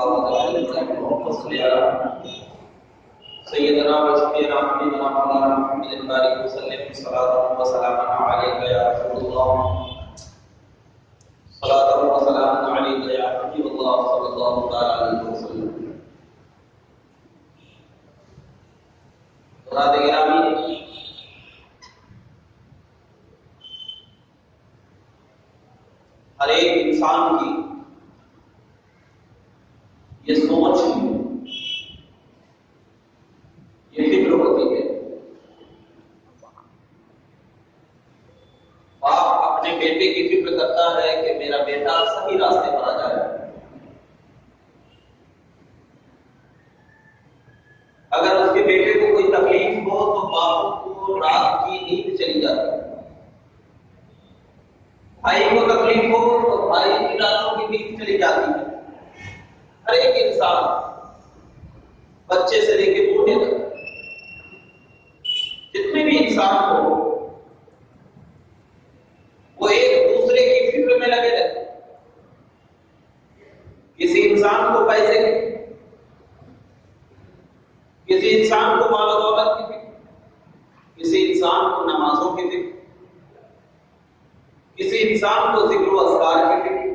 الله تعالى وصل على سيدنا وشفيعنا حبيبنا مولانا محمد البارك وسلم صلاة وسلاما عليك يا رسول الله صلاة وسلاما عليك يا حبيب الله صلى الله عليه وسلم. حضرات گرامی، ہر ایک انسان کی یہ سوچ یہ فکر ہوتی ہے، باپ اپنے بیٹے کی فکر کرتا ہے کہ میرا بیٹا صحیح راستے پر آ جائے. اگر اس کے بیٹے کو کوئی تکلیف ہو تو باپ کو رات کی نیند چلی جاتی ہے، بھائی کو تکلیف ہو تو بھائی کی راتوں کی نیند چلی جاتی ہے. ہر ایک انسان بچے سے لے کے بوڑھے تک جتنے بھی انسان ہو وہ ایک دوسرے کی فکر میں لگے رہتے. کسی انسان کو پیسے کی، کسی انسان کو مال و دولت کی فکر، کسی انسان کو نمازوں کی فکر، کسی انسان کو ذکر و اذکار کی فکر.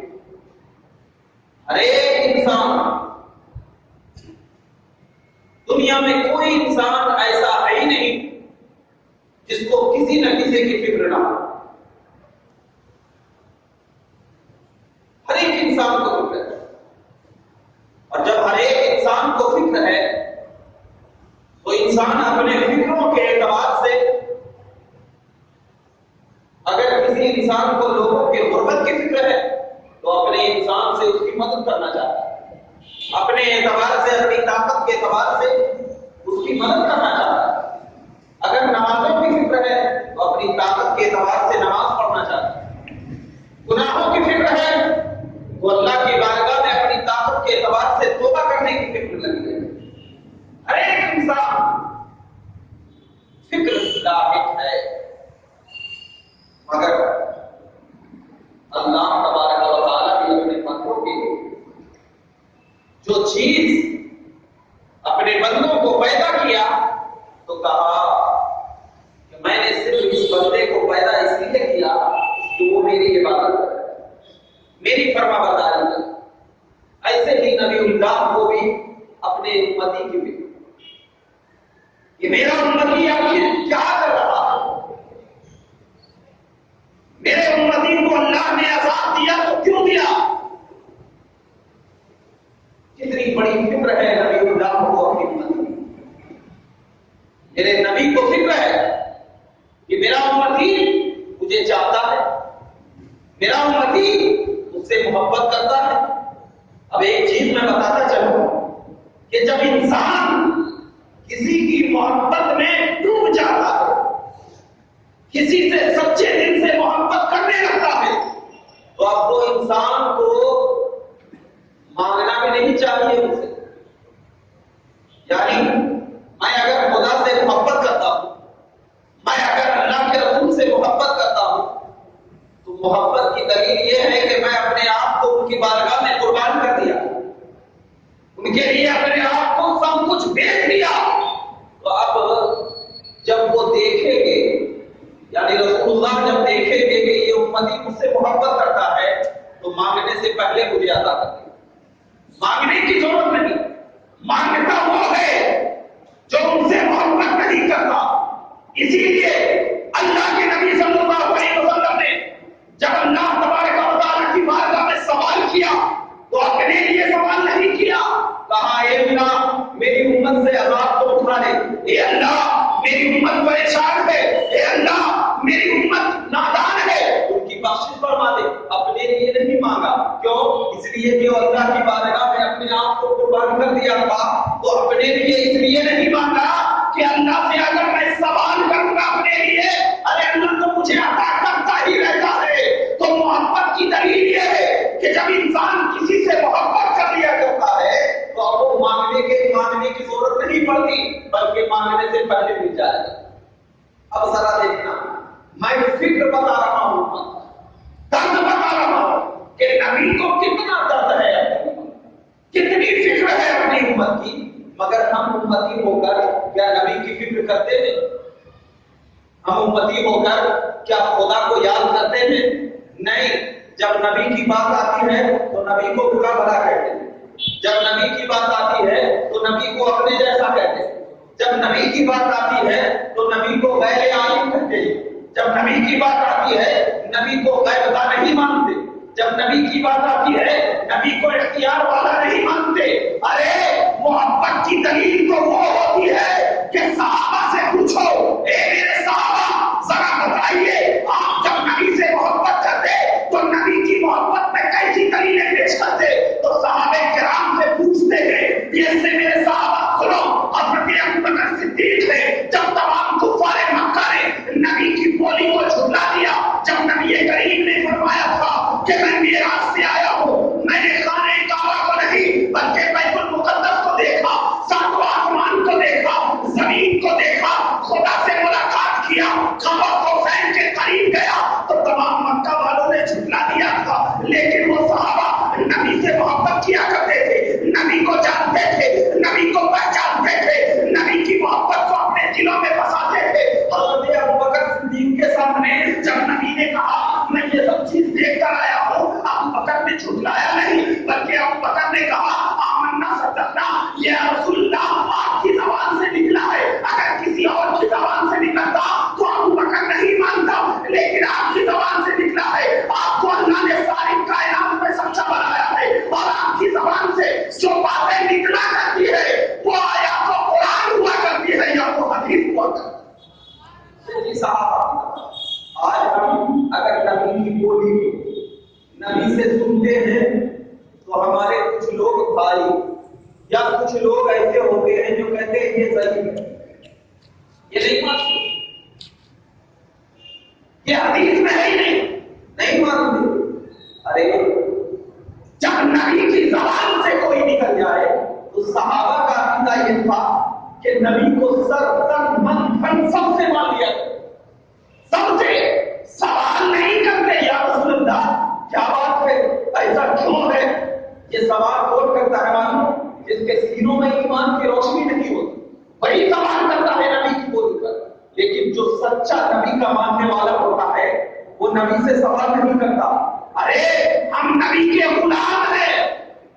ہر ایک انسان، دنیا میں کوئی انسان ایسا ہے ہی نہیں جس کو کسی نہ کسی کی فکر نہ ہو. ہر ایک انسان کو فکر ہے، اور جب ہر ایک انسان کو فکر ہے تو انسان اپنے فکروں کے اعتبار سے، اگر کسی انسان کو لوگوں کے غربت کی فکر ہے تو اپنے انسان سے اس کی مدد کرنا چاہتا ہے، اپنے اعتبار سے، اپنی طاقت کے اعتبار سے اس کی مدد کرنا چاہتا ہے. اگر نمازوں کی فکر ہے تو اپنی طاقت کے اعتبار سے نماز پڑھنا چاہتا ہے. گناہوں کی فکر ہے تو اللہ کی بارگاہ میں اپنی طاقت کے اعتبار سے توبہ کرنے کی فکر لگی ہے. ہر ایک انسان فکر لاحق ہے، مگر اللہ تبارک و تعالیٰ نے اپنے بندوں کے جو چیز اپنے بندوں کو پیدا کیا تو کہا کہ میں نے صرف اس بندے کو پیدا اس لیے کیا کہ وہ میری عبادت کرے، میری فرما برداری کرے. ایسے ہی نبی اللہ کو بھی اپنے امتی کی فکر کہ میرا امتی آخر کیا کر رہا ہے، میرے امتی کو اللہ نے عذاب دیا تو کیوں دیا. کتنی بڑی فکر ہے نبی اللہ کو اپنی امتی. میرے نبی کو فکر ہے کہ میرا امتی مجھے چاہتا ہے، میرا امتی مجھ سے محبت کرتا ہے. اب ایک چیز میں بتاتا چلوں کہ جب انسان کسی کی محبت میں ڈوب جاتا ہے، کسی سے سچے دل سے محبت کرنے لگتا ہے، تو اب وہ انسان کو مانگنا بھی نہیں چاہیے ان سے. یعنی میں اگر خدا سے محبت کرتا ہوں، میں اگر اللہ کے رسول سے محبت کرتا ہوں، تو محبت کی دلیل یہ ہے کہ میں اپنے آپ کو ان کی بارگاہ میں قربان کر دیا، ان کے لیے اپنے آپ کو سب کچھ بیچ دیا. تو اب جب وہ دیکھیں گے، یعنی رسول اللہ جب دیکھیں گے کہ یہ امتی مجھ سے محبت کرتا ہے تو مانگنے سے پہلے مجھے عطا کر دے. مانگنے کی ضرورت نہیں، مانگتا وہ ہے جو ان سے محبت نہیں کرتا. اسی لیے اللہ کے نبی صلی اللہ علیہ وسلم نے جب اللہ تبارک و تعالیٰ کی بارگاہ میں سوال کیا تو اپنے لیے سوال نہیں کیا، کہا اے اللہ میری امت سے عذاب کو اٹھا لے، اے اللہ میری امت پریشان ہے، اے اللہ میری امت نادان ہے، ان کی بخشش فرما دے. اپنے لیے نہیں مانگا. کیوں؟ اس لیے کہ اللہ کی بارگاہ میں اپنے آپ کو قربان کر دیا تھا. تو اپنے لیے اس لیے نہیں مانگا کہ اللہ سے اگر میں سوال کروں گا اپنے لیے، ارے اللہ تو مجھے عطا کرتا ہی رہتا ہے. تو محبت کی دلیل یہ ہے کہ جب انسان کسی سے محبت کر لیا کرتا ہے تو اب وہ مانگنے کی ضرورت نہیں پڑتی، بلکہ مانگنے سے پہلے مل جائے گا. اب ذرا دیکھنا، میں فکر بتا رہا ہوں، درد بتا رہا ہوں کہ نبی کو کتنا درد ہے، کتنی فکر ہے اپنی امت کی، مگر ہم امتی ہو کر کیا نبی کی فکر کرتے ہیں؟ ہم امتی ہو کر کیا خدا کو یاد کرتے ہیں؟ نہیں۔ جب نبی کی بات آتی ہے تو نبی کو برا بھلا کہتے ہیں، جب نبی کی بات آتی ہے تو نبی کو اپنے جیسا کہتے ہیں، جب نبی کی بات آتی ہے تو نبی کو غیر عالم کہتے ہیں، جب نبی کی بات آتی ہے نبی کو غیب کا نہیں مانتے، جب نبی کی بات آتی ہے نبی کو اختیار والا نہیں مانتے۔ ارے محبت کی دلیل تو وہ ہوتی ہے کہ صحابہ سے پوچھو، اے میرے صحابہ ذرا بتائیے آپ جب نبی سے محبت کرتے تو نبی کی محبت میں کیسی دلیلیں پیش کرتے؟ تو صحابہ کرام سے پوچھتے ہیں۔ یہ سے میرے صحابہ سنو، حضرت ابوبکر صدیق نے جب تمام کفار مکہ نے نبی کی بولی کو جھٹلا دیا، جب نبی کریم نے فرمایا تھا کہ میں میراث سے آیا ہوں، میں نے خانہ کعبہ کو نہیں بلکہ بیت المقدس کو دیکھا، ساتواں آسمان کو دیکھا، زمین کو دیکھا، خدا سے ملاقات کیا، کعبہ حسین کے قریب گیا، تو تمام مکہ والوں نے جھٹلا دیا تھا، لیکن وہ صحابہ نبی سے محبت کیا کرتے تھے، نبی کو جانتے تھے، نبی کو پہچانتے تھے، نبی کی محبت کو اپنے دلوں میں بساتے تھے۔ حضرت ابوبکر صدیق کے سامنے جب نبی نے کہا میں یہ سب چیز دیکھ کر آیا ہوں، ابوبکر نے جھٹلایا نہیں، بلکہ ابوبکر نے کہا آمنا صدقنا یا رسول اللہ، آپ کی زبان سے نکلا ہے، اگر کسی اور کی زبان سے نکلتا تو ابوبکر نہیں مانتا، لیکن آپ کی زبان سے نکلا ہے، آپ کو اللہ نے ساری کائنات میں سچا بنایا ہے، اور آپ کی زبان سے جو باتیں نکلا کرتی ہے وہ یا تو قرآن ہوا کرتی ہے یا تو حدیث ہوا کرتی ہے۔ صحابہ آج ہم اگر نبی کی بولی کو نبی سے سنتے ہیں تو ہمارے کچھ لوگ بھائی یا کچھ لوگ ایسے ہوتے ہیں جو کہتے ہیں یہ صحیح ہے، یہ نہیں مانتے، یہ حدیث میں ہے ہی نہیں مانتے۔ ارے جب نبی کی زبان سے کوئی نکل جائے تو صحابہ کا عقیدہ یہ تھا کہ نبی کو سر تن من دھن سب سے مان لیا، سب سے سوال نہیں کرتے یا رسول اللہ کیا بات ہے، ایسا کیوں ہے؟ یہ سوال کون کرتا ہے معلوم؟ جس کے سینوں میں ایمان کی روشنی نہیں ہوتی وہی سوال کرتا ہے نبی کی بولی پر، لیکن جو سچا نبی کا ماننے والا ہوتا ہے وہ نبی سے سوال نہیں کرتا۔ ارے ہم نبی کے غلام ہیں،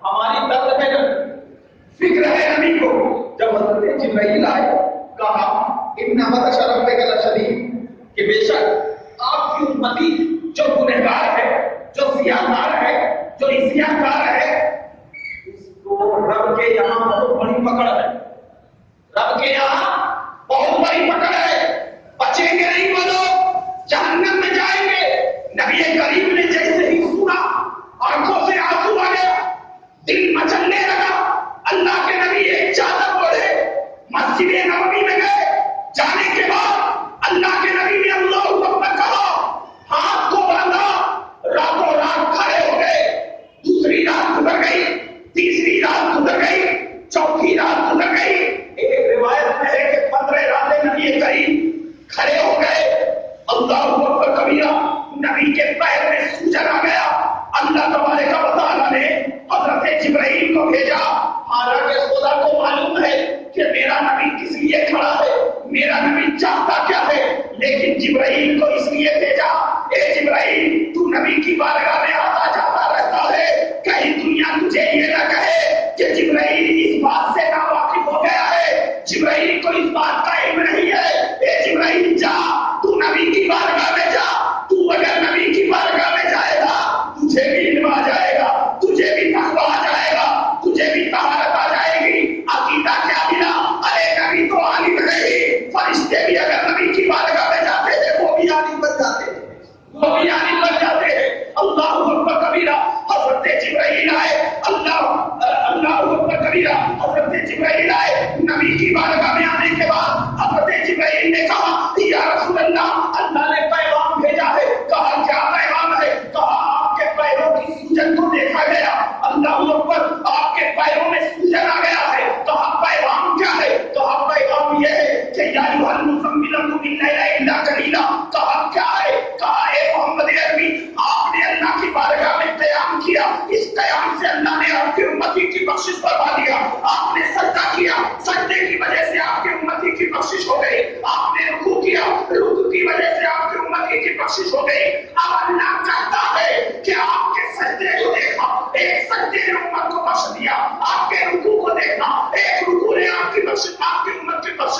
ہماری درد ہے، فکر ہے نبی کو۔ جب حضرت جبرائیل آئے کہا ان بطش ربک لشدید، کہ بے شک آپ کی امتی جو گنہگار ہے، جو سیاہکار ہے، جو عصیانکار ہے، اس کو رب کے یہاں بہت بڑی پکڑ ہے، رب کے یہاں بہت بڑی پکڑ ہے، بچیں گے نہیں وہ لوگ، جہنم میں جائیں گے۔ نبی کریم نے جیسے ہی سنا آنکھوں سے آنسو آ گیا، دل مچلنے لگا۔ اللہ کے نبی ایک چادر اوڑھے مسجد نبوی میں گئے، جانے کے بعد اللہ کے نبی نے اللہ اکبر کہا، ہاتھ کو باندھا، راتوں رات کھڑے ہو گئے۔ دوسری رات گزر گئی، تیسری رات گزر گئی، چوتھی رات گزر گئی، ایک روایت میں ہے کہ 15 راتیں نبی کریم کھڑے ہو گئے۔ اللہ اکبر کبیرہ، نبی کے پیر میں سوجن آ گیا۔ اللہ تبارک و تعالیٰ نے حضرت جبرائیل کو بھیجا، حالانکہ خدا کو معلوم ہے کہ میرا نبی کس لیے کھڑا ہے، میرا نبی چاہتا کیا ہے، لیکن جبرائیل کو اس لیے بھیجا، اے جبرائیل تو نبی کی بارگاہ میں آتا جاتا رہتا ہے، کہیں دنیا تجھے یہ نہ کہے کہ جبرائیل اس بات سے ناواقف ہو گیا ہے، جبرائیل کو اس بات کا علم نہیں ہے۔ اے جبرائیل جا، تو نبی کی بارگاہ میں جا، تو اگر نبی کی بارگاہ میں جائے گا تجھے بھی علم آ جائے گا، تجھے بھی تقویٰ آ جائے گا، تجھے بھی طہارت آ جائے گی۔ عقیدہ کیا ملا؟ ارے نبی تو عالم ہے ہی، فرشتے بھی اگر نبی کی بارگاہ میں جاتے ہیں وہ بھی عالم بن جاتے ہیں، وہ بھی عالم بن جاتے ہیں۔ اللہ اکبر کبیرہ، حضرت جبرائیل آئے، اللہ اکبر کبیرہ، حضرت جبرائیل آئے۔ نبی کی بارگاہ میں آنے کے بعد حضرت جبرائیل نے کہا یا رسول اللہ، اللہ نے پیغام بھیجا ہے۔ کہا کیا پیغام ہے؟ کہا آپ کے پیروں کی سوجن کو دیکھا گیا۔ اللہ اکبر، آپ کے پیروں میں سوجن آ گیا ہے۔ کہا پیغام کیا ہے؟ کہا پیغام یہ ہے کہ یا ایھا المزمل قم اللیل الا قلیلا۔ کہا کیا ہے؟ کہا اے محمد عربی، آپ نے اللہ کی بارگاہ میں قیام کیا، اس قیام سے اللہ نے آپ کی امتی کی بخشش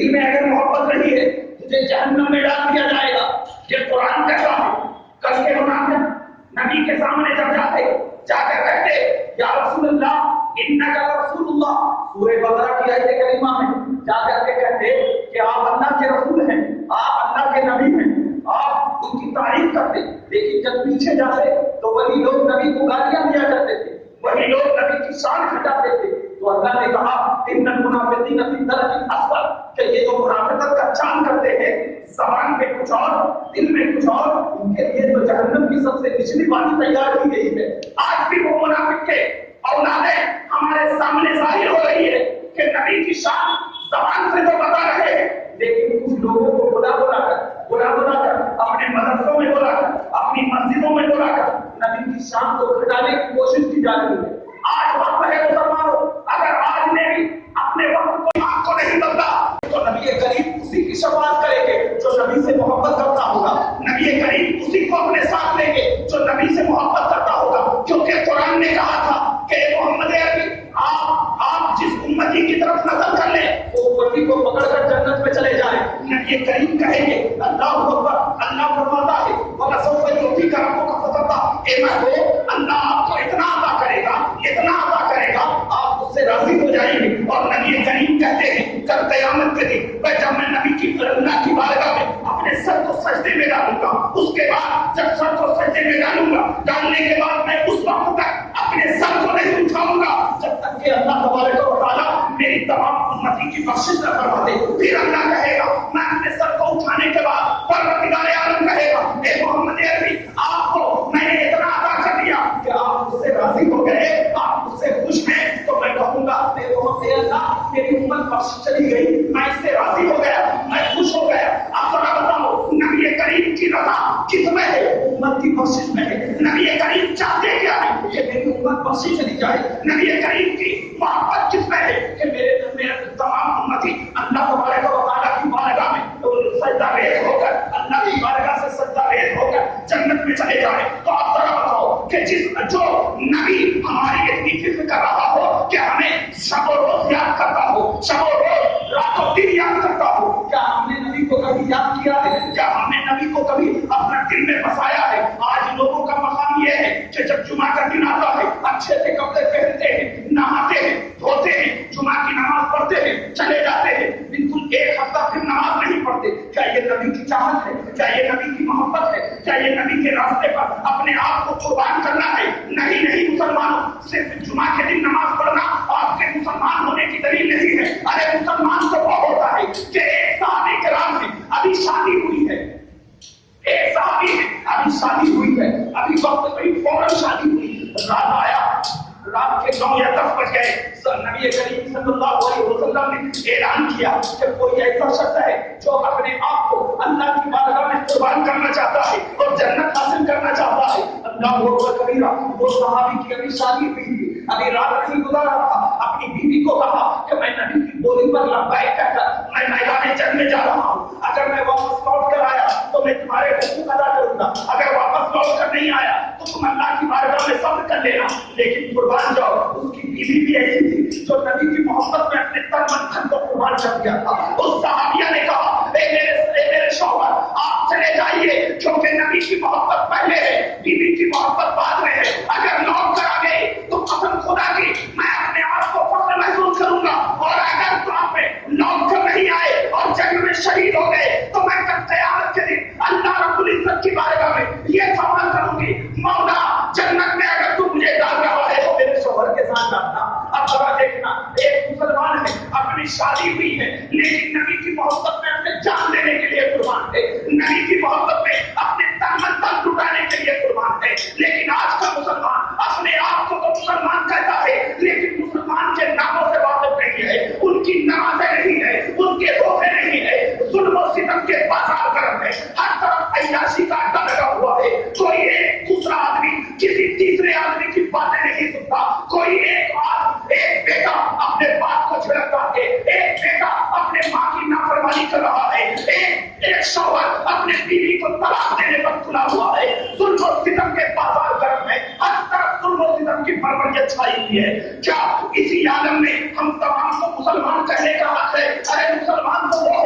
دل میں اگر محبت رہی ہے تجھے جہنم میں ڈال دیا جائے گا. یہ قرآن کہتا ہے. کل کے منافق نبی کے سامنے جب جاتے جا کر کہتے یا رسول اللہ انک رسول اللہ، سورہ بقرہ کی آیت کریمہ میں جا کر کے کہتے کہ آپ اللہ کے رسول ہیں، آپ اللہ کے نبی ہیں، آپ ان کی تعریف کرتے. لیکن جب پیچھے جاتے تو وہی لوگ نبی کو گالیاں دیا کرتے تھے، وہی لوگ نبی کی شان گھٹاتے تھے. تو اللہ نے کہا ان المنافقین فی الدرک الاسفل، کہ یہ جو منافقت کا چال کرتے ہیں زبان میں کچھ اور دل میں کچھ اور، ان کے لیے تو جہنم کی سب سے نچلی وادی تیار کی گئی ہے. آج بھی وہ منافق کے اولادیں ہمارے سامنے ظاہر ہو رہی ہے کہ نبی کی شان زبان سے تو بتا رہے ہیں، لیکن کچھ لوگوں کو بلا بلا کر اپنے مدرسوں میں بلا کر اپنی مسجدوں میں بلا کر نبی کی شان کو گھٹانے کی کوشش کی جا رہی ہے. آج وقت ہے مسلمانوں، اگر آج نے بھی اپنے وقت کو آپ کو نہیں بدلا تو نبی کریم اسی کی شفاعت کریں گے جو نبی سے محبت کرتا ہوگا. نبی کریم اسی کو اپنے ساتھ لیں گے جو نبی سے محبت کرتا ہوگا. کیونکہ قرآن نے کہا تھا کہ محمد عربی آپ جس امتی کی طرف نظر کر لیں وہ امتی کو پکڑ کر جنت میں چلے جائیں. نبی کریم کہیں گے اللہ اکبر، اللہ فرماتا ہے وَلَسَوْفَ يُعْطِيكَ رَبُّكَ فَتَرْضَىٰ، اے محبوب اللہ آپ کو اتنا عطا کرے گا، اتنا عطا کرے گا آپ اس سے راضی ہو جائیں گے. اور نبی کریم کہتے ہیں کل قیامت کے دن جب میں نبی کی اللہ کی بارگاہ میں اپنے سر کو سجدے میں ڈالوں گا، اس کے بعد جب سر کو سجدے میں ڈالوں گا، ڈالنے کے بعد میں اس وقت تک اپنے سر کو نہیں اٹھاؤں گا جب تک کہ اللہ تبارک و تعالیٰ میری تمام امتی کی بخشش نہ فرما دے. پھر اللہ کہے گا میں اپنے سر کو اٹھانے کے بعد پروردگار عالم کہے گا اے محمد عربی آپ کو میں نے اتنا عطا کر دیا کہ آپ مجھ سے راضی ہو گئے، آپ مجھ سے خوش ہیں. تو میں کہوں گا اے محمد اللہ میری امت بخش چلی گئی، میں اس سے راضی ہو گیا، میں خوش ہو گیا. آپ ذرا بتاؤ نبی کریم کی رضا کس میں ہے؟ امت کی بخشش میں ہے. نبی کریم چاہتے کیا ہے کہ میری امت بخشی چلی جائے. نبی کریم کی محبت کس میں ہے کہ میرے تمام امتی اللہ تبارک و تعالیٰ کی بارگاہ میں سجدہ ریز ہو کر اللہ کی بارگاہ سے سجدہ ریز ہو کر جنت میں چلے جائے. تو آپ ذرا بتاؤ کہ جو نبی ہماری اتنی فکر کر رہا ہو کہ ہمیں شب و روز یاد کرتا ہو، شب و روز رات و دن یاد کرتا ہو، کیا ہم نے نبی کو کبھی یاد کیا ہے؟ کیا ہم نے نبی کو کبھی اپنا دل میں بسایا ہے؟ آج لوگوں کا مقام یہ ہے کہ جب جمعہ کا دن آتا ہے اچھے سے کپڑے پہنتے ہیں، نہاتے ہیں، دھوتے ہیں، جمعہ کی نماز پڑھتے ہیں، چلے جاتے ہیں، بالکل ایک ہفتہ پھر نماز نہیں پڑھتے. کیا یہ نبی کی چاہت ہے؟ کیا یہ نبی کی محبت ہے؟ کیا یہ نبی کے راستے پر اپنے آپ کو قربان کرنا ہے؟ نہیں نہیں مسلمانوں، صرف جمعہ کے دن نماز پڑھنا آپ کے مسلمان ہونے کی دلیل نہیں ہے. ارے مسلمان تو وہ ہوتا ہے کہ ایک صحابی کرام میں ابھی شادی ہوئی ہے، ایک صحابی ہے ابھی شادی ہوئی ہے، ابھی وقت پہ فوراً شادی ہوئی، رات آیا، رات کے 9 یا 10 بج گئے، نبی کریم صلی اللہ علیہ وسلم نے اعلان کیا کہ کوئی ایسا شخص ہے جو اپنے آپ کو اللہ کی بارگاہ میں قربان کرنا چاہتا ہے اور جنت حاصل کرنا چاہتا ہے. اللہ اکبر کبیرہ. وہ صحابی کی ابھی شادی ہوئی تھی، ابھی رات نہیں گزارا تھا، اپنی بیوی کو کہا کہ میں نبی کی بولی پر لبیک کہہ کر میں میدان جنگ میں جا رہا ہوں، اگر میں واپس لوٹ کر آیا تو میں تمہارے حقوق ادا کروں گا، اگر واپس لوٹ کر نہیں آیا تو تم اللہ کی بارگاہ میں صبر کر لینا. لیکن قربان جاؤ. اس کی بیوی بھی ایسی تھی جو نبی کی محبت میں اپنے تن من دھن کو قربان کر دیا تھا. اس صحابیہ نے کہا اے میرے شوہر آپ چلے جائیے کیونکہ نبی کی محبت پہلے ہے، بیوی کی محبت بعد میں ہے. اگر لوٹ کر آ گئے تو قسم خدا کی میں اپنے آپ کو فخر محسوس کروں گا، اور اگر تو آپ میں لوٹ کر نہیں آئے اور جنگ میں شہید ہو گئے تو میں کل قیامت کے دن اللہ رب العزت کی بارگاہ میں یہ سوال کروں گی مولا جنت میں اگر تو مجھے ڈال رہا ہے تو میرے شوہر کے ساتھ ڈالنا. اب ذرا دیکھنا ایک مسلمان ہے اپنی شادی ہوئی ہے لیکن نبی کی محبت میں اپنے جان دینے کے لیے قربان ہے، نبی کی محبت میں اپنے تن من دھن لٹانے کے لیے قربان ہے. لیکن آج کا مسلمان اپنے آپ کو تو مسلمان کہتا ہے لیکن مسلمان کے ناموں سے واقف نہیں ہے، ان کی نمازیں نہیں ہے، ان کے روزے نہیں ہے، ظلم و ستم کے بازار گرم ہے، ہر طرف عیاشی کا اڈا لگا ہوا ہے. کوئی ایک دوسرا آدمی کسی تیسرے آدمی کی باتیں نہیں سنتا، کوئی ایک بیٹا اپنے باپ کو جھڑکتا ہے، ایک بیٹا اپنے ماں کی نافرمانی کر رہا ہے، ایک شوہر اپنے بیوی کو طلاق دینے پر تلا ہوا ہے. ظلم و ستم کے بازار گرم ہے، ہر طرف ظلم و ستم کی پروریت چھائی ہوئی ہے. کیا اسی عالم میں ہم تمام کو مسلمان کہنے کا حق ہے؟ ارے مسلمان تو وہ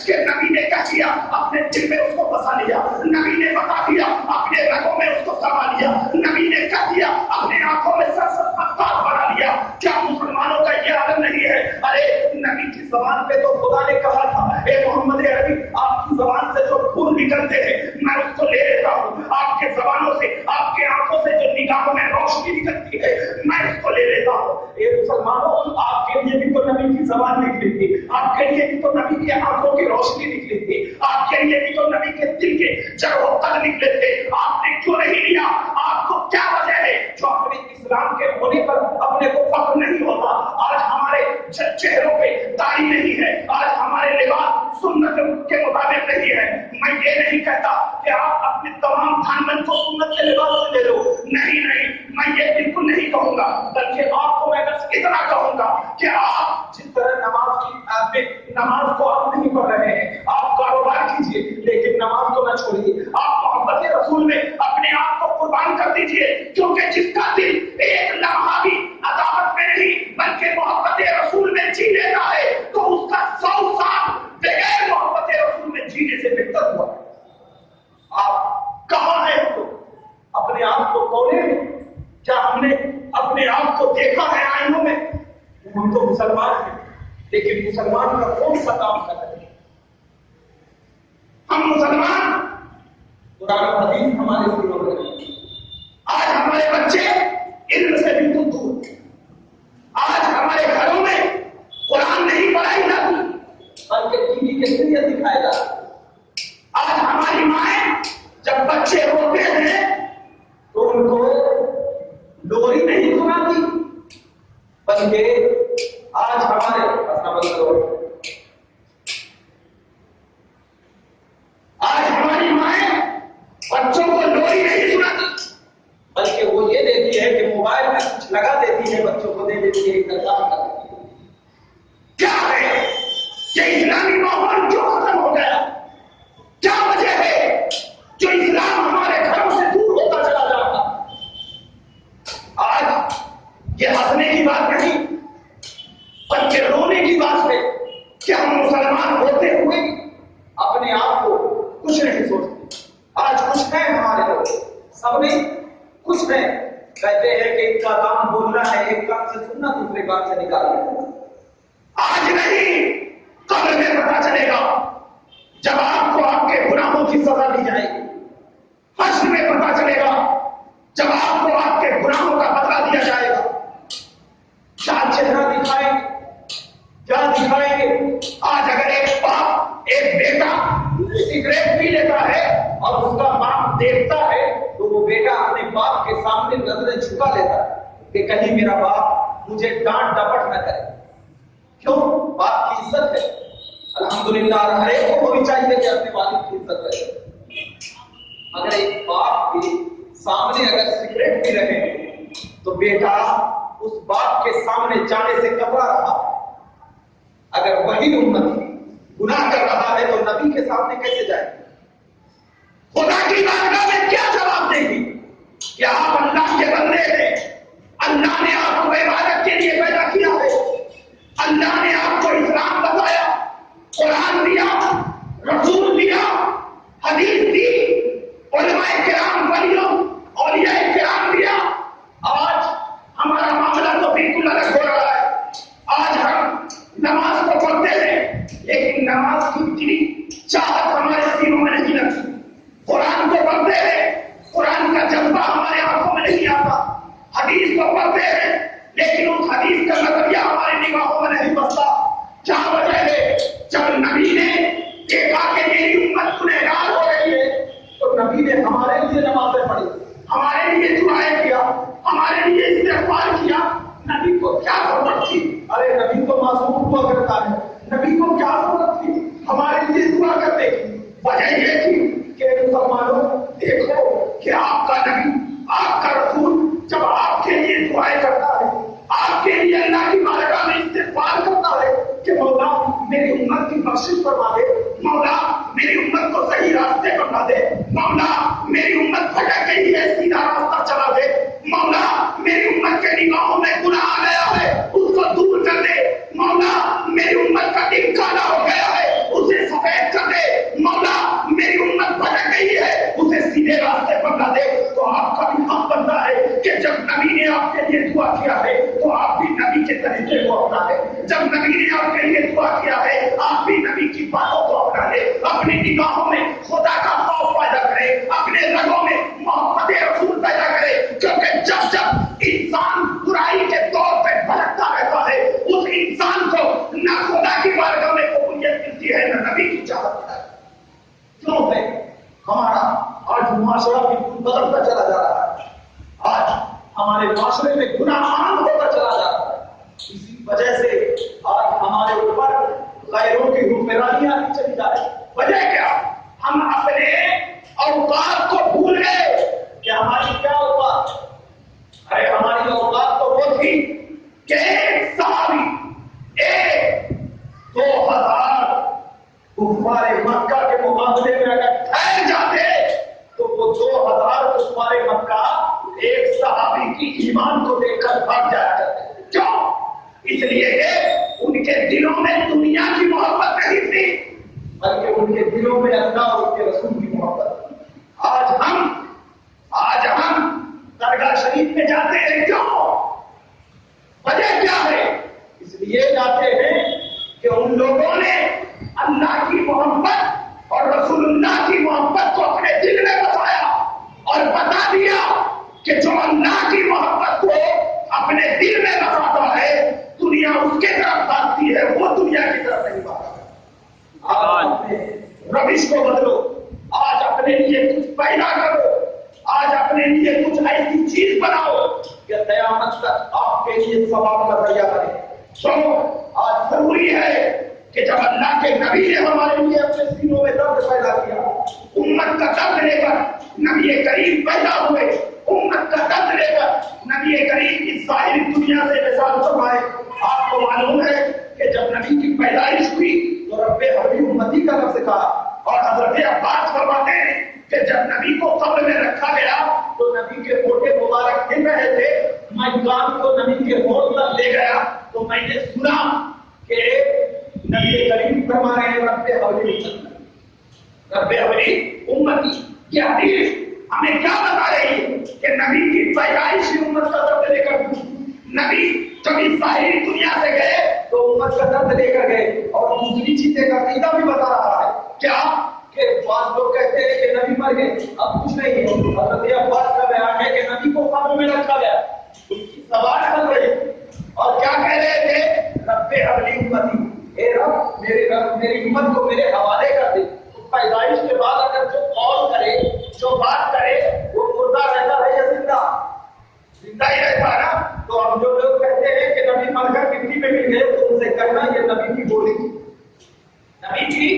کہ نبی نے کیا کیا، اپنے دل میں اس کو بسا لیا، نبی نے بتا دیا، اپنے رگوں میں اس کو سما لیا، نبی نے کیا کیا، اپنے آنکھوں میں سرسبز بنا لیا۔ کیا مسلمانوں کا یہ عالم نہیں ہے؟ ارے نبی کی زبان پہ تو خدا نے کہا تھا، اے محمد عربی آپ کی زبان سے جو پھول نکلتے ہیں میں اس کو لے لیتا ہوں، آپ کے زبانوں سے، آپ کے آنکھوں سے جو نگاہوں میں روشنی نکلتی ہے میں اس کو لے لیتا ہوں۔ اے مسلمانوں آپ کے لیے بھی تو نبی کی زبان نکلی تھی، آپ کے لیے بھی تو نبی کی آنکھوں کی روشنی نکلی تھی، آپ کے لیے بھی تو نبی کے دل کے جڑوں تک نکلے تھے، آپ نے کیوں نہیں لیا؟ آپ کو کیا وجہ ہے جو اپنے اسلام کے ہونے پر اپنے کو فخر نہیں ہوتا؟ آج ہمارے چہروں پہ داڑھی نہیں ہے، آج ہمارے لباس سنت کے مطابق نہیں ہے۔ میں یہ نہیں کہتا کہ آپ اپنے تمام دھن من کو سنت کے لباس سے لے لو، نہیں نہیں، میں یہ بالکل نہیں کہوں گا، بلکہ آپ کو میں بس اتنا کہوں گا کہ آپ جس طرح نماز کو آپ نہیں پڑھ رہے ہیں، آپ کاروبار کیجیے لیکن نماز کو نہ چھوڑیے، آپ محبت رسول میں اپنے آپ کو قربان کر دیجیے، کیونکہ جس کا دل ایک لمحہ بھی عداوت میں نہیں بلکہ محبت رسول میں جی لیتا ہے تو اس کا 100 سال بغیر محبت رسول میں جینے سے بہتر ہوا۔ آپ کہاں ہیں؟ اپنے آپ کو توڑے؟ کیا ہم نے اپنے آپ کو دیکھا ہے آئینوں میں؟ ہم تو مسلمان ہیں لیکن مسلمان کا کون سا کام کر رہے ہیں؟ ہم مسلمان قرآن و حدیث ہمارے سنوں میں، آج ہمارے بچے علم سے بالکل دور، آج ہمارے گھروں میں قرآن نہیں پڑھائی جاتی بلکہ ٹی وی کے ذریعے دکھایا جاتا۔ آج ہماری مائیں جب بچے روتے ہیں تو ان کو لوری نہیں سناتی بلکہ آج ہمارے ہماری مائیں بچوں کو لوری نہیں سناتی بلکہ وہ یہ دیتی ہے کہ موبائل میں کچھ لگا دیتی ہے، بچوں کو دے دیتی ہے، انتظام کر دیتی ہے۔ کیا ہے یہ اسلامی ماحول کیوں ختم ہو گیا؟ کیا وجہ ہے جو اسلام ہمارے گھروں سے دور ہوتا چلا جاتا؟ آج یہ ہنسنے کی بات نہیں بلکہ رونے کی بات ہے کہ ہم مسلمان ہوتے ہوئے اپنے آپ کو کچھ نہیں سوچتے۔ آج کچھ ہے ہمارے لوگ، سب نہیں کچھ ہے، کہتے ہیں کہ ان کا کام بولنا ہے، ایک کام سے سننا دوسرے کام سے نکالنا۔ آج نہیں قبر میں پتا چلے گا، جب آپ کو آپ کے گناہوں کی سزا دی جائے گی، حشر میں پتا چلے گا جب آپ کو آپ کے گناہوں کا بدلہ دیا جائے گا۔ کیا چہرہ دکھائیں گے؟ کیا دکھائیں گے؟ آج اگر ایک باپ ایک بیٹا سگریٹ پی لیتا ہے اور اس کا باپ دیکھتا ہے تو وہ بیٹا اپنے باپ کے سامنے نظریں چھپا لیتا ہے کہ کہیں میرا باپ مجھے ڈانٹ ڈپٹ نہ کرے۔ کیوں؟ باپ کی عزت ہے۔ الحمدللہ ہر ایک کو بھی چاہیے کہ اپنے والد کی عزت کرے، مگر ایک باپ کے سامنے اگر سگریٹ پی رہے ہیں تو بیٹا اس باپ کے سامنے جانے سے کترا رہا۔ اگر وہی امت گناہ کر رہا ہے تو نبی کے سامنے کیسے جائے؟ خدا کی بارگاہ میں کیا جواب دے گی کہ آپ اللہ کے بندے ہیں، اللہ نے آپ کو عبادت کے لیے پیدا کیا ہے، اللہ نے آپ کو اسلام بتایا، قرآن دیا، رسول دیا، حدیث دی، علماء کرام ولیوں اولیاء کرام دیا۔ آج ہمارا معاملہ تو بالکل الگ ہو رہا ہے۔ آج ہم نماز کو پڑھتے ہیں لیکن نماز کی اتنی چاہت ہمارے سینوں میں نہیں لگتی، قرآن کو پڑھتے ہیں قرآن کا جذبہ ہمارے آنکھوں میں نہیں آتا، حدیث کو پڑھتے ہیں لیکن اس حدیث کا نظریہ ہمارے نگاہوں میں نہیں بستا۔ کیا وجہ ہے؟ جب نبی نے دیکھا کہ میری امت گنہگار ہو رہی ہے تو نبی نے ہمارے لیے نمازیں پڑھی، ہمارے لیے دعائیں کیا، ہمارے لیے استغفار کیا۔ نبی کو کیا ضرورت تھی؟ ارے نبی تو معصوم ہوا کرتا ہے، نبی کو کیا ضرورت تھی ہمارے لیے دعا کرنے کی؟ وجہ یہ تھی کہ مسلمانوں دیکھو کہ آپ کا نبی، آپ کا رسول جب آپ کے لیے دعائیں کرتا ہے، آپ کے لیے اللہ کی بارگاہ میں استغفار کرتا ہے کہ مولا میری امت کی بخشش فرما دے، مولا میری امت کو صحیح راستے پر لا دے، مولا میری امت بھٹک گئی ہے سیدھا راستہ چلا دے، مولا میری امت کے نگاہوں میں گناہ آ گیا ہے اس کو دور کر دے، مولا میری امت کا دل کالا ہو گیا ہے اسے سفید سیدھے راستے پر نہ دے تو آپ کا بھی حق بنتا ہے کہ جب نبی نے آپ کے لیے دعا کیا ہے تو آپ بھی نبی کے طریقے کو اپنا لیں. جب نبی نے آپ کے لیے دعا کیا ہے آپ بھی نبی کی باتوں کو اپنا لیں. اپنی نگاہوں میں خدا کا خوف پیدا کرے, اپنے رگوں میں محبت رسول پیدا کرے, کیونکہ جب جب انسان برائی کے طور پہ بھٹکتا رہتا ہے اس انسان کو نہ خدا کی بارگاہ میں قبولیت ملتی ہے نہ نبی کی چاہت ہے. کیوں ہے ہمارا آج معاشرہ بھی بدلتا چلا جا رہا ہے, آج ہمارے معاشرے میں گناہ عام ہوتا چلا جا رہا ہے. اسی وجہ سے آج ہمارے اوپر غیروں کی حکمرانیاں چلی جا رہی ہے. وجہ کیا؟ ہم اپنے اوقات کو بھول گئے کہ ہماری کیا اوقات. ارے ہماری اوقات تو وہ تھی کہ ایک صحابی 2000 کفار مکہ کے مقابلے میں اگر ٹھہر جاتے تو وہ 2000 کفار مکہ ایک صحابی کی ایمان کو دیکھ کر بھاگ جایا کرتے. کیوں؟ اس لیے کہ ان کے دلوں میں دنیا کی محبت نہیں تھی بلکہ ان کے دلوں میں اللہ اور اس کے رسول کی محبت تھی. آج ہم درگاہ شریف میں جاتے ہیں. کیوں؟ وجہ کیا ہے؟ اس لیے جاتے ہیں کہ ان لوگوں نے اللہ کی محبت اور رسول اللہ کی محبت کو اپنے دل میں بسایا اور بتا دیا کہ جو اللہ کی محبت کو اپنے دل میں بساتا ہے دنیا اس کے طرف بھاگتی ہے, وہ دنیا کی طرف نہیں بھاگتا. آج اپنے روش کو بدلو, آج اپنے لیے کچھ پیدا کرو, آج اپنے لیے کچھ ایسی چیز بناؤ کہ قیامت تک آپ کے لیے ثواب کا ذریعہ بنے. سنو, آج ضروری ہے کہ جب اللہ کے نبی نے ہمارے لیے اپنے سینوں میں درد پیدا کیا, امت کا درد لے کر نبی کریم پیدا ہوئے, امت کا درد لے کر نبی کریم اس ظاہری دنیا سے وصال فرمائے. آپ کو معلوم ہے کہ جب نبی کی پیدائش ہوئی تو رب حبیب امتی کا لفظ کہا, اور حضرت عباس فرماتے ہیں کہ جب نبی کو قبر میں رکھا گیا تو نبی کے ہوٹے مبارک گر رہے تھے. میں کان کو نبی کے ہوٹ تک لے گیا تو میں نے سنا کہ نبی کریم فرما رہے ہیں رب حبیب امتی. یہ حدیث ہمیں کیا بتا رہی ہے کہ نبی کی پیدائشی امت کا درد لے کر نبی جب اس ظاہری دنیا سے گئے تو امت کا درد لے کر گئے. اور دوسری چیزیں کا عقیدہ بھی بتا رہا ہے. کیا کہ بعض لوگ کہتے ہیں کہ نبی مر گئے, اب کچھ نہیں ہے. حضرت عباس کا بیان ہے کہ نبی کو قبر میں رکھا گیا, سوال کر رہے اور کیا کہہ رہے تھے, رب حبلی امتی, اے رب میری امت کو میرے حوالے کر دے. پیدائش کے بعد اگر جو قول کرے, جو بات کرے, وہ مردہ رہتا ہے یا زندہ ہی رہتا ہے نا. تو ہم جو لوگ کہتے ہیں کہ نبی مر کر مٹی میں مل گئے تو ان سے کہنا یہ نبی کی بولی تھی, نبی کی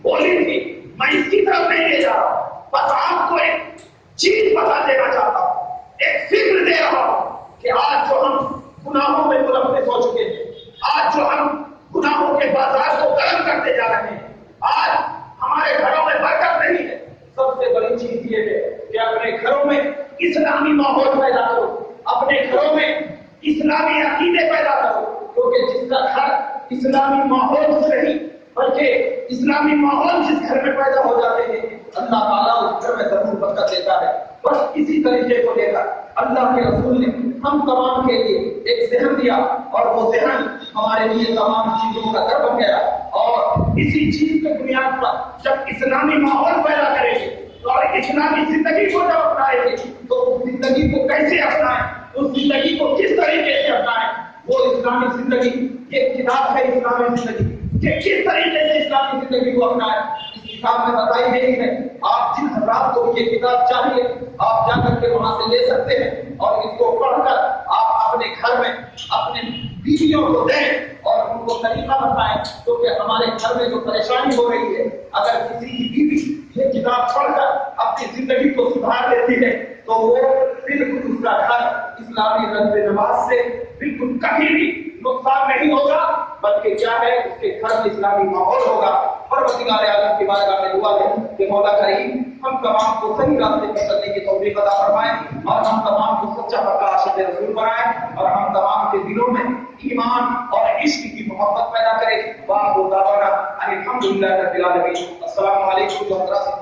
بولی تھی. میں اس کی طرف نہیں لے جا رہا, بس آپ کو ایک چیز بتا دینا چاہتا ہوں, ایک فکر دے رہا ہوں کہ آج جو ہم گناہوں میں ملوث ہو چکے ہیں, آج جو ہم گناہوں کے بازار کو گرم کرتے جا رہے ہیں, آج ہمارے گھروں میں برکت نہیں ہے. سب سے بڑی چیز یہ ہے کہ اپنے گھروں میں اسلامی ماحول پیدا کرو, اپنے گھروں میں اسلامی عقیدے پیدا کرو, کیونکہ جس کا گھر اسلامی ماحول سے نہیں بلکہ اسلامی ماحول جس گھر میں پیدا ہو جاتے ہیں اللہ تعالیٰ اس گھر میں ضرور برکت دیتا ہے. بس اسی طریقے کو لے کر اللہ کے رسول نے ہم تمام کے لیے ایک ذہن دیا اور وہ ذہن ہمارے لیے تمام چیزوں کا گھر بن گیا. اور اسی چیز کی بنیاد پر جب اسلامی ماحول پیدا کریں گے اور اسلامی زندگی کو جب اپنائیں گے تو اس زندگی کو کیسے اپنائیں, اس زندگی کو کس طریقے سے اپنائیں, وہ اسلامی زندگی یہ کتاب ہے. اسلامی زندگی کہ کس طریقے سے اسلامی زندگی کو اپنائیں اس کتاب میں بتائی گئی ہے. آپ جن حضرات کو یہ کتاب چاہیے آپ جا کر کے وہاں سے لے سکتے ہیں اور اس کو پڑھ کر آپ اپنے گھر میں اپنے بیویوں کو دیں اور ان کو طریقہ بتائیں, کیونکہ ہمارے گھر میں جو پریشانی ہو رہی ہے اگر کسی کی بیوی یہ کتاب پڑھ کر اپنی زندگی کو سدھار دیتی ہے تو وہ بالکل اس کا گھر اسلامی رنگ نماز سے بالکل کبھی بھی نقصان نہیں ہوگا, بلکہ کیا ہے اس کے گھر میں اسلامی ماحول ہوگا. پروردگار عالم کی بارگاہ میں دعا ہے کہ مولا کریم ہم تمام کو صحیح راستے پر چلنے کی توفیق عطا فرمائیں اور ہم تمام کو سچا پکا عاشق رسول بنائیں اور ہم تمام کے دلوں میں ایمان اور عشق کی محبت پیدا کرے. وآخر دعوانا ان الحمد للہ رب العالمین. السلام علیکم و رحمۃ اللہ.